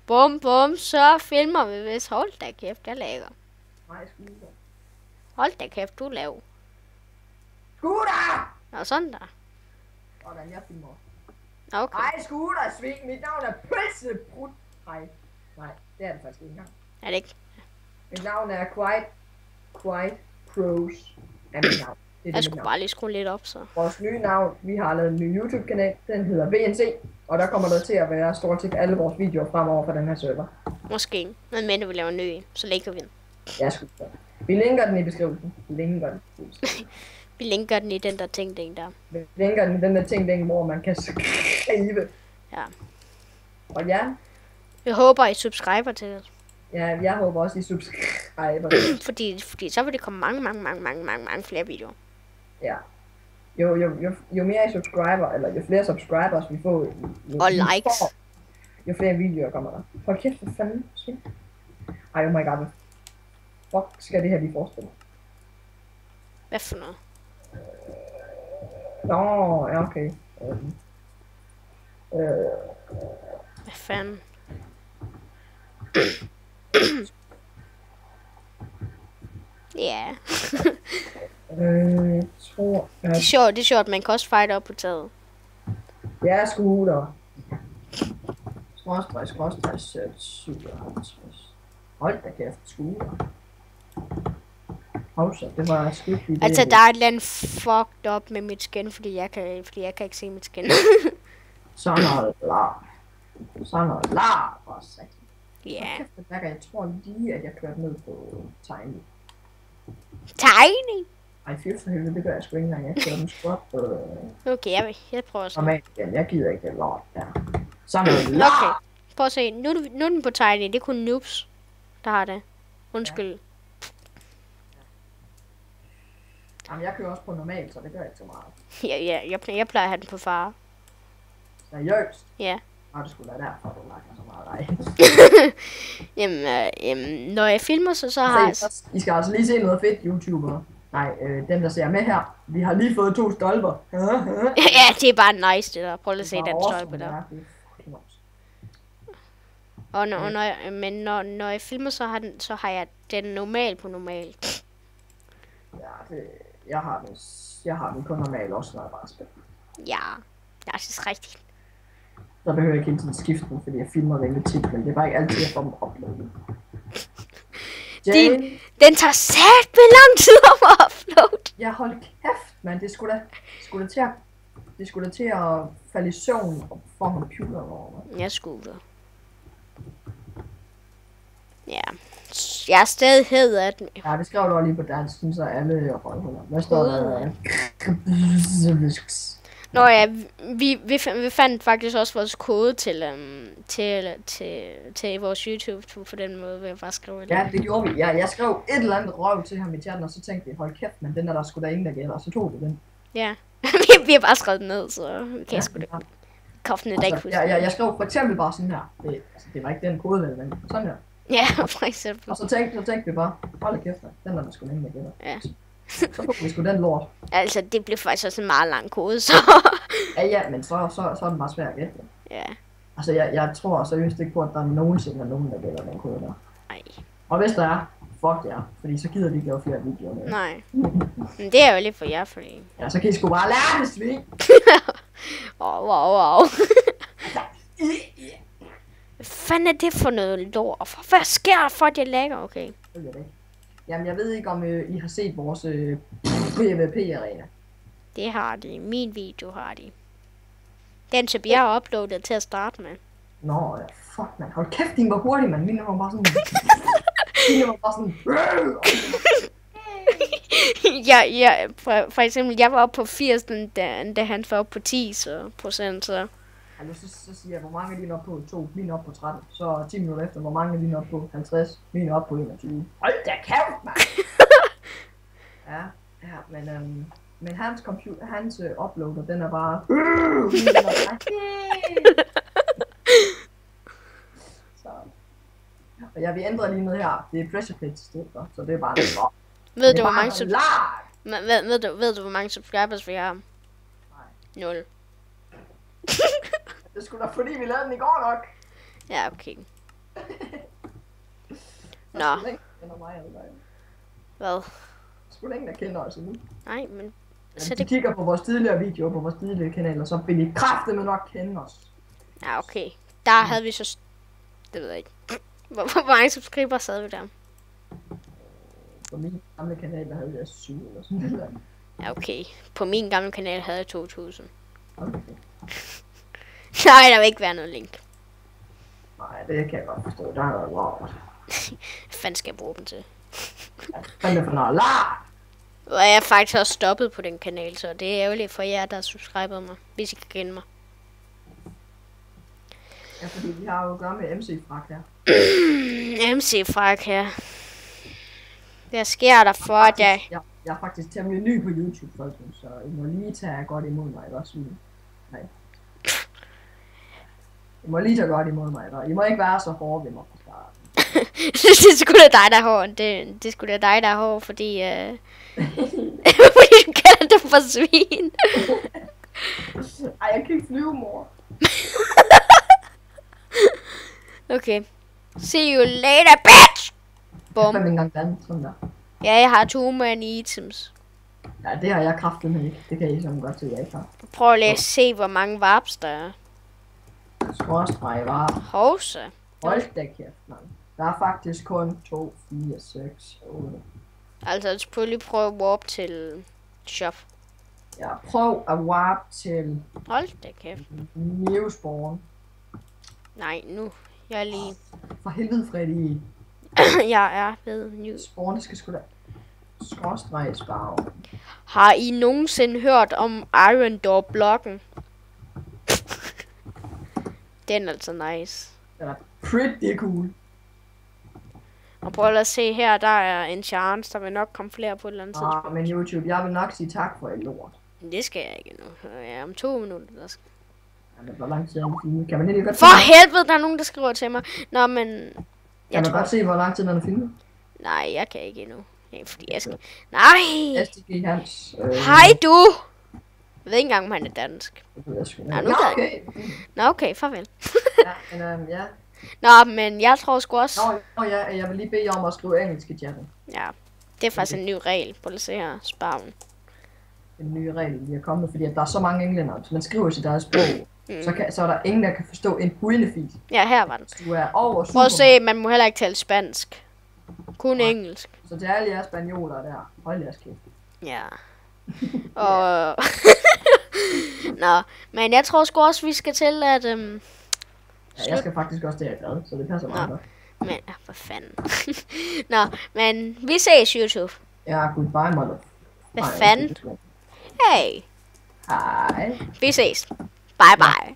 Bum, bum, så filmer vi hvis. Hold da kæft, jeg lægger. Nej, Scooter. Hold da kæft, du laver. Scooter! Nå, sådan der. Hvordan jeg filmer. Okay. Hej, Scooter, sving. Mit navn er Pølsebrud. Hej. Nej, det er det faktisk ikke engang. Er det ikke? Mit navn er Quite Pros. Er mit navn. Det er Jeg mit skulle navn. bare lige skrue lidt op, så. Vores nye navn, vi har lavet en ny YouTube-kanal, den hedder VNC, og der kommer der til at være stort set alle vores videoer fremover på den her server. Måske. Men mindre vi laver en ny en, så lægger vi den. Ja, sgu. Vi linker den i beskrivelsen. Vi linker den. Vi linker den i den der ting der. Vi linker den i den der ting, hvor man kan skrive. Ja. Og ja, Jeg håber, I subscriber til det. ja, jeg håber også, I subscriber. fordi så vil det komme mange flere videoer. Ja. Jo mere I subscriber, eller jo flere subscribers vi får, Og likes. Jo flere videoer kommer der. Hold kæft, hvad fanden? Ej, oh my god. Fuck skal det her lige forestille? Hvad for noget? Nå, ja, okay. Hvad fanden? Ja. Jeg tror, Det at... er sjovt, man kan også fight op på taget. Ja, Scooter. Skråstreg, 57. Hold da kæft, Scooter. Så det var skidt idé. Altså, der er et eller andet fucked up med mit skin, fordi jeg kan ikke se mit skin. Sådan noget lar. For satan. Ja. Kæft, jeg tror lige, at jeg kørte ned på Tiny. Tiny? Ej, fyr for helvede, det gør jeg sgu ikke engang. Jeg kører den sgu op på... Okay, jeg prøver at se. Normalt igen, jeg gider ikke det lort der. Sådan noget lar. Okay, prøv at se. Nu er den på Tiny. Det er kun noobs, der har det. Undskyld. Jamen, jeg kører også på normal, så det gør ikke så meget. Jeg plejer at have den på far. Seriøst? Ja. Nå, det skulle være derfor, du lakker så meget dig. Jamen, når jeg filmer, så har jeg... I skal altså lige se noget fedt, YouTuber. Nej, dem der ser med her. Vi har lige fået 2 stolper. Ja, det er bare nice, det der. Prøv lige at se den stolpe der. Og når jeg filmer, så har jeg den normal på normal. Ja, jeg har den kun normal også, når jeg bare spiller. Ja, det er rigtigt. Så behøver jeg ikke hele tiden skifte den, fordi jeg filmer rimelig tit, men det er bare ikke altid, jeg får dem uploadet. Den tager satme lang tid om at uploade. Ja, hold kæft, mand. Det skulle da til at falde i søvn for computeren over mig. Jeg skulle. Ja. Jeg er stadig hed af den. Ja, det skrev du også lige på dansk, så alle røvhuller. Hvad står der? Nå ja, vi fandt faktisk også vores kode til vores YouTube på den måde, vil jeg bare skrive det. Ja, det gjorde vi. Jeg skrev et eller andet røv til ham i chatten, og så tænkte vi, hold kæft, men den der skulle der ingen, der gælder, og så tog vi den. Ja, vi har bare skrevet den ned, så vi kan sgu da koften i dag huske. Jeg skrev for eksempel bare sådan her. Det var ikke den kode, men sådan her. Ja, for eksempel. Og så tænkte vi bare, hold kæft, den der skulle ingen, der gælder. Ja. Så tog vi sgu den lort. Altså, det blev faktisk også en meget lang kode, så... Ja, men så er den bare svær at gætte. Ja. Altså, jeg tror seriøst ikke på, at der nogensinde er nogen, der gælder den kode der. Nej. Og hvis der er, fuck jer, fordi så gider vi ikke lave flere videoer med. Nej. Men det er jo lidt for jer, fordi... Ja, så kan I sgu bare lære det, sving! Wow. Hvad fanden er det for noget lort? Hvad sker der for, at jeg lægger? Okay. Jamen, jeg ved ikke, om I har set vores PvP-arena. Det har de. Min video har de. Den, som jeg har uploadet til at starte med. Nå, ja, fuck, man. Hold kæft, din var hurtig, man. Min var bare sådan... Ja, for eksempel, jeg var oppe på 80, da han var oppe på 10%, så... Altså, så siger jeg, hvor mange er dine oppe på 2, mine oppe på 13. Så 10 minutter efter, hvor mange er dine oppe på 50, mine oppe på 21. Hold da kæft, mand! Ja, men hans computer, hans uploader, den er bare... Så... Og jeg vil ændre lige noget her. Det er pressure plate i stedet for, så det er bare lidt godt. Ved du, hvor mange subscribers vi har? Nej. 0. Det skulle da fordi, vi lavede den i går nok. Ja, okay. Nå. Der er sgu ingen, der kender mig, eller hvad? Hvad? Der er sgu ingen, der kender os endnu. Nej, men... Hvis de kigger på vores tidligere videoer, på vores tidligere kanaler, så vil de kraftedeme nok kende os. Ja, okay. Der havde vi så... Det ved jeg ikke. Hvor mange subscribers havde vi der? På min gamle kanal, der havde jeg 7 eller sådan noget. Ja, okay. På min gamle kanal havde jeg 2000. Okay. Nej, der vil ikke være noget link. Nej, det kan jeg godt forstå. Der har været lort. Hvad fanden skal jeg bruge dem til? Hvad er det for noget lort? Og jeg er faktisk også stoppet på den kanal, så det er ærgerligt for jer, der har subscribet mig, hvis I kan kende mig. Ja, fordi vi har jo at gøre med MC-frak her. MC-frak her. Hvad sker der for, at jeg... Jeg er faktisk temmelig ny på YouTube, folkens, så I må lige tage godt imod mig, ikke også? Nej. I må lige tage godt imod mig, ikke? I må ikke være så hårde ved mig fra starten. Det er sgu da dig, der er hård. Det er sgu da dig, der er hård, fordi... fordi du kalder dem for svin. Ej, jeg kan ikke flyve, mor. Okay. See you later, bitch! Bum. Jeg har ikke engang dannet sådan der. Ja, jeg har 2 many items. Ja, det har jeg kraftedeme ikke. Det kan I sådan godt se, jeg ikke har. Prøv at læse, se, hvor mange varps der er. Skråstreg var. Hovsa. Hold da kæft, mand. Der er faktisk kun 2, 4, 6, 8. Altså, selvfølgelig prøve at warp til shop. Ja, prøv at warp til Hold da kæft. New Spawn. Nej, nu. Jeg er lige... For helvede, Freddy. jeg er ved New. Spawn, det skal sgu da... Skråstreg spare. Har I nogensinde hørt om Iron Door blokken? Den er altså nice. Den er pretty cool. Og prøv at se her, der er en chance, der vil nok komme flere på et eller andet tidspunkt. Men YouTube, jeg vil nok sige tak for et lort. Det skal jeg ikke nu. Ja, om 2 minutter, der skal... Ja, hvor lang tid er den filmet? Kan man ikke godt For helvede, der er nogen, der skriver til mig. Nå, men... Kan man godt se, hvor lang tid den er filmet? Nej, jeg kan ikke endnu. Nej, fordi jeg skal... Nej! STG Hans. Hej du! Jeg ved ikke engang, om han er dansk. Ja, nu ja, okay. Nå, okay, farvel. Ja, men ja. Nå, men jeg tror sgu også... Nå ja, jeg vil lige bede jer om at skrive engelsk i chatten. Ja, det er faktisk en ny regel. Prøv at se her. Sparven. En ny regel, vi er kommet, fordi at der er så mange englænder, så man skriver sit eget sprog. Så er der ingen, der kan forstå en buinefis. Ja, her var den. Du er over Prøv at se, man må heller ikke tale spansk. Kun engelsk. Så til alle jer spanioler der, hold jeres kæft. Ja. Og... Nå, men jeg tror sgu også, vi skal til at... Ja, jeg skal faktisk også det, jeg glad, så det passer meget godt. Men, hvad fanden. Nå, men vi ses, YouTube. Ja, goodbye, mother. Hvad fanden? Hey. Hej. Vi ses. Bye bye.